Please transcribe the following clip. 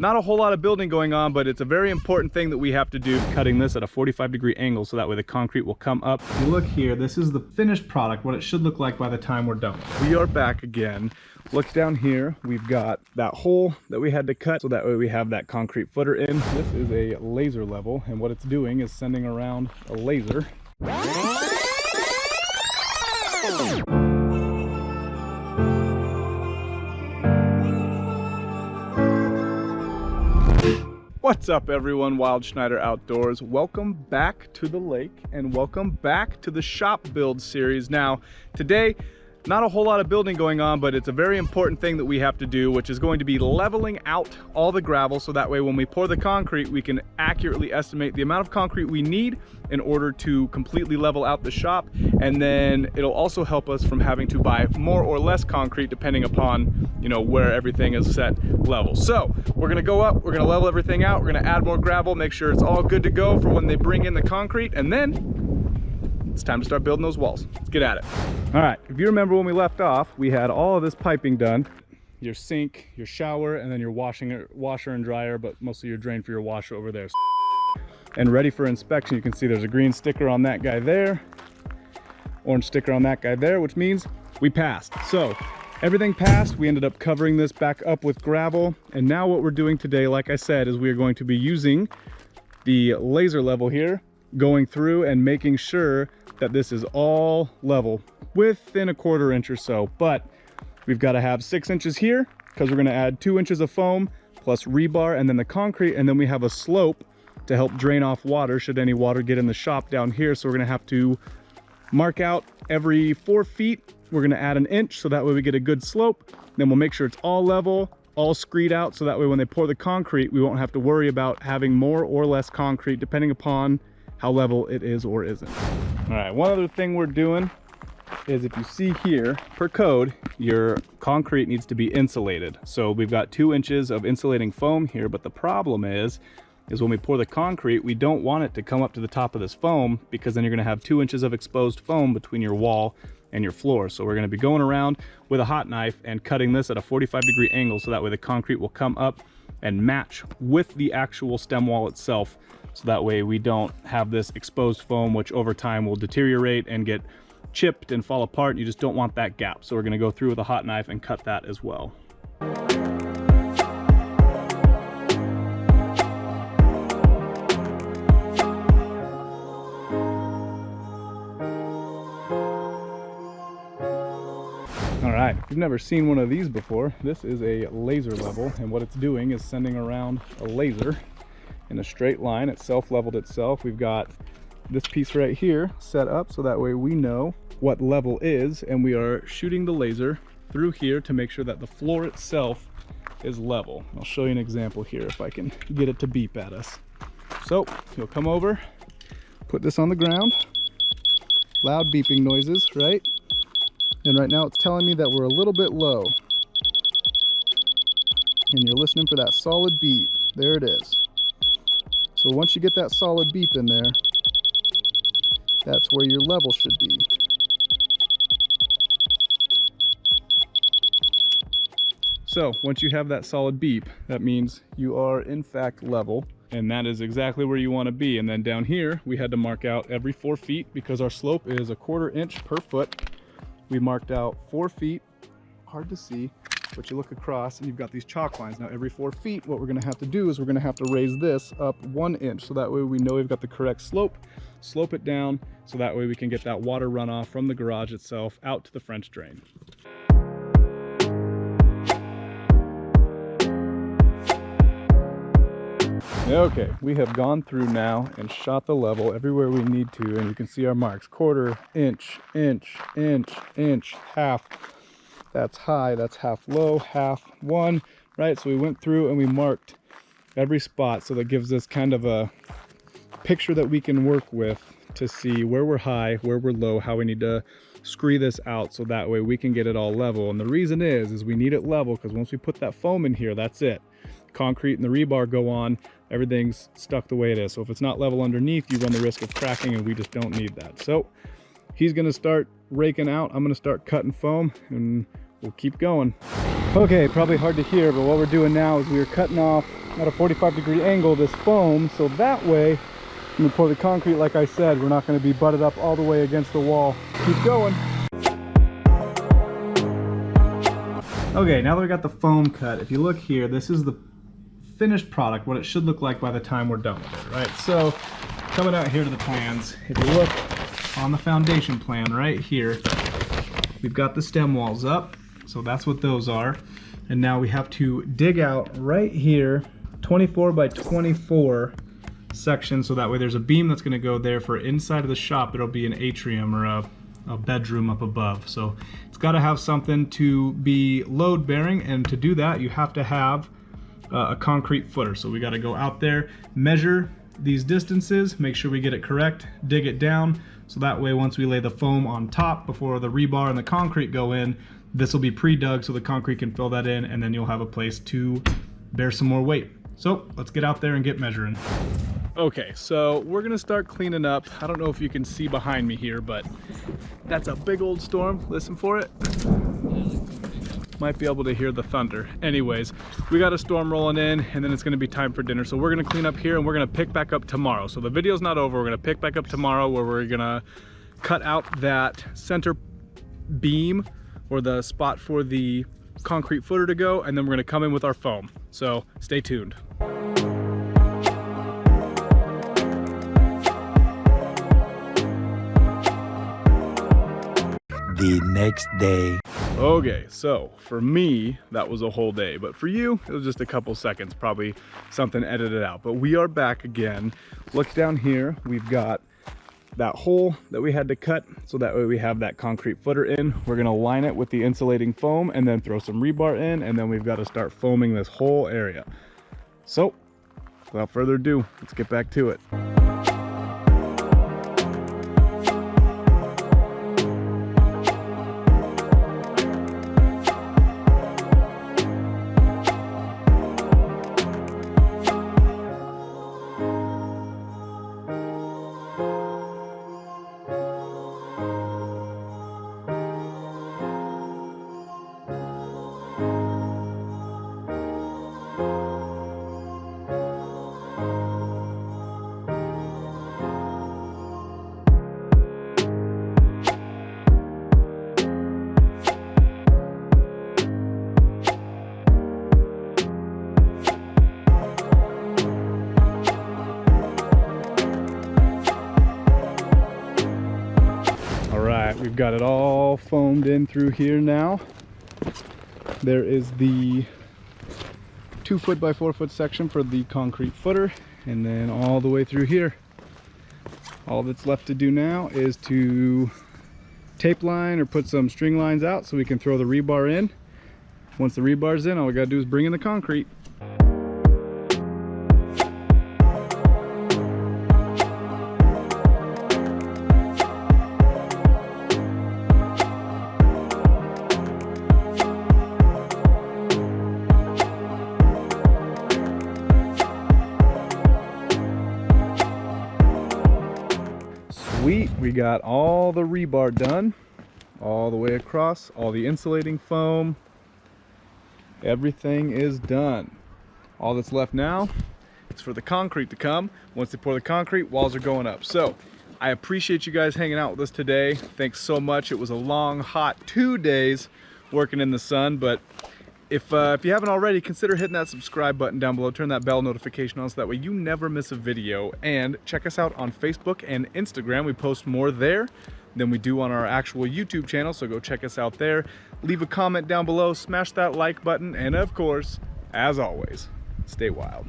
Not a whole lot of building going on, but it's a very important thing that we have to do. Cutting this at a 45-degree angle so that way the concrete will come up. If you look here, this is the finished product, what it should look like by the time we're done. We are back again. Look down here, we've got that hole that we had to cut so that way we have that concrete footer in. This is a laser level, and what it's doing is sending around a laser. What's up everyone, Wild Schneider Outdoors. Welcome back to the lake and welcome back to the shop build series. Now, today, not a whole lot of building going on, but it's a very important thing that we have to do, which is going to be leveling out all the gravel so that way when we pour the concrete, we can accurately estimate the amount of concrete we need in order to completely level out the shop. And then it'll also help us from having to buy more or less concrete depending upon, you know, where everything is set level. So we're gonna go up, we're gonna level everything out, we're gonna add more gravel, make sure it's all good to go for when they bring in the concrete, and then it's time to start building those walls. Let's get at it. All right, if you remember when we left off, we had all of this piping done. Your sink, your shower, and then your washer and dryer, but mostly your drain for your washer over there. And ready for inspection. You can see there's a green sticker on that guy there, orange sticker on that guy there, which means we passed. So everything passed. We ended up covering this back up with gravel. And now what we're doing today, like I said, is we are going to be using the laser level here, going through and making sure that this is all level within a 1/4 inch or so. But we've got to have 6 inches here because we're going to add 2 inches of foam plus rebar and then the concrete, and then we have a slope to help drain off water should any water get in the shop down here. So we're going to have to mark out every 4 feet. We're going to add 1 inch so that way we get a good slope. Then we'll make sure it's all level, all screed out, so that way when they pour the concrete, we won't have to worry about having more or less concrete depending upon how level it is or isn't. All right, one other thing we're doing is, if you see here, per code, your concrete needs to be insulated. So we've got 2 inches of insulating foam here, but the problem is when we pour the concrete, we don't want it to come up to the top of this foam, because then you're gonna have 2 inches of exposed foam between your wall and your floor. So we're gonna be going around with a hot knife and cutting this at a 45-degree angle so that way the concrete will come up and match with the actual stem wall itself. So that way we don't have this exposed foam, which over time will deteriorate and get chipped and fall apart. You just don't want that gap. So we're gonna go through with a hot knife and cut that as well. All right, if you've never seen one of these before, this is a laser level, and what it's doing is sending around a laser in a straight line. It self-leveled itself. We've got this piece right here set up so that way we know what level is, and we are shooting the laser through here to make sure that the floor itself is level. I'll show you an example here if I can get it to beep at us. So you'll come over, put this on the ground, loud beeping noises, right? And right now it's telling me that we're a little bit low. And you're listening for that solid beep. There it is. So once you get that solid beep in there, that's where your level should be. So once you have that solid beep, that means you are in fact level, and that is exactly where you want to be. And then down here, we had to mark out every 4 feet because our slope is a 1/4 inch per foot. We marked out 4 feet, hard to see, but you look across and you've got these chalk lines. Now every 4 feet, what we're gonna have to do is we're gonna have to raise this up 1 inch. So that way we know we've got the correct slope it down, so that way we can get that water runoff from the garage itself out to the French drain. Okay, we have gone through now and shot the level everywhere we need to, and you can see our marks: 1/4 inch, inch, half. That's high, that's half low, half, 1, right? So we went through and we marked every spot, so that gives us kind of a picture that we can work with to see where we're high, where we're low, how we need to scree this out so that way we can get it all level. And the reason is we need it level because once we put that foam in here, that's it. Concrete and the rebar go on, everything's stuck the way it is. So if it's not level underneath, you run the risk of cracking, and we just don't need that. So he's gonna start raking out, I'm gonna start cutting foam, and we'll keep going. Okay, probably hard to hear, but what we're doing now is we're cutting off at a 45-degree angle this foam, so that way when we pour the concrete, like I said, we're not going to be butted up all the way against the wall. Keep going. Okay, now that we got the foam cut, if you look here, this is the finished product, what it should look like by the time we're done with it, right? So coming out here to the plans, if you look on the foundation plan right here, we've got the stem walls up, so that's what those are. And now we have to dig out right here 24 by 24 section, so that way there's a beam that's going to go there for inside of the shop. There'll be an atrium or a bedroom up above, so it's got to have something to be load bearing, and to do that you have to have a concrete footer. So we got to go out there, measure these distances, make sure we get it correct, dig it down, so that way once we lay the foam on top before the rebar and the concrete go in, this will be pre-dug so the concrete can fill that in, and then you'll have a place to bear some more weight. So let's get out there and get measuring. Okay, so we're gonna start cleaning up. I don't know if you can see behind me here, but that's a big old storm. Listen for it. Might be able to hear the thunder. Anyways, we got a storm rolling in, and then it's gonna be time for dinner. So we're gonna clean up here and we're gonna pick back up tomorrow. So the video's not over. We're gonna pick back up tomorrow, where we're gonna cut out that center beam or the spot for the concrete footer to go, and then we're gonna come in with our foam. So stay tuned. The next day. Okay, so for me, that was a whole day, but for you, it was just a couple seconds, probably something edited out. But we are back again. Look down here, we've got that hole that we had to cut, so that way we have that concrete footer in. We're gonna line it with the insulating foam and then throw some rebar in, and then we've got to start foaming this whole area. So, without further ado, let's get back to it. We've got it all foamed in through here now. There is the 2 foot by 4 foot section for the concrete footer, and then all the way through here. All that's left to do now is to tape line or put some string lines out so we can throw the rebar in. Once the rebar's in, all we gotta do is bring in the concrete. Sweet, we got all the rebar done, all the way across, all the insulating foam, everything is done. All that's left now is for the concrete to come. Once they pour the concrete, walls are going up. So I appreciate you guys hanging out with us today. Thanks so much. It was a long, hot 2 days working in the sun, but if you haven't already, consider hitting that subscribe button down below. Turn that bell notification on so that way you never miss a video. And check us out on Facebook and Instagram. We post more there than we do on our actual YouTube channel, so go check us out there. Leave a comment down below, smash that like button, and of course, as always, stay wild.